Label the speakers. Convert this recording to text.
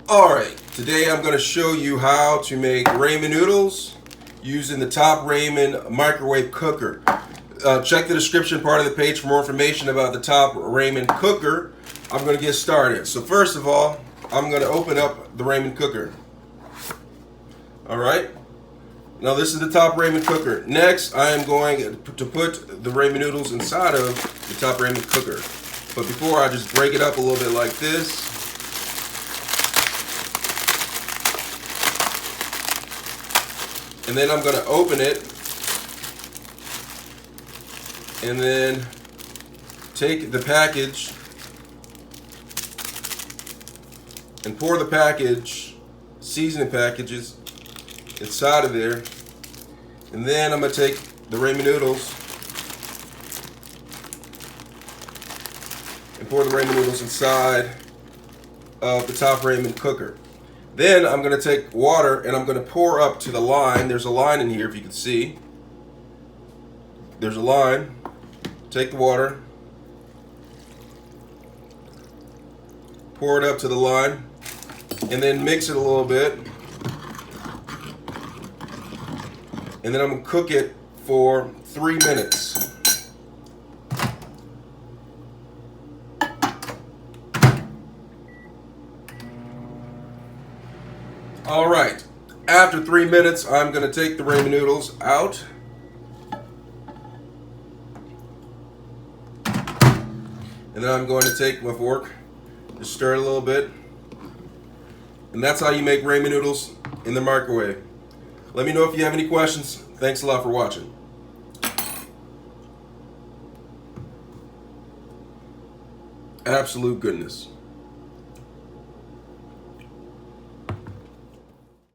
Speaker 1: Alright, today I'm going to show you how to make ramen noodles using the Top Ramen microwave cooker. Check the description part of the page for more information about the Top Ramen cooker. I'm going to get started. So first of all, I'm going to open up the ramen cooker. Alright, now this is the Top Ramen cooker. Next, I am going to put the ramen noodles inside of the Top Ramen cooker. But before, I just break it up a little bit like this. And then I'm going to open it and then take the package and pour the package, seasoning packages, inside of there. And then I'm going to take the ramen noodles and pour the ramen noodles inside of the Top Ramen cooker. Then I'm going to take water and I'm going to pour up to the line. There's a line in here if you can see. There's a line. Take the water. Pour it up to the line. And then mix it a little bit. And then I'm going to cook it for 3 minutes. Alright, after 3 minutes, I'm going to take the ramen noodles out. And then I'm going to take my fork, just stir it a little bit. And that's how you make ramen noodles in the microwave. Let me know if you have any questions. Thanks a lot for watching. Absolute goodness.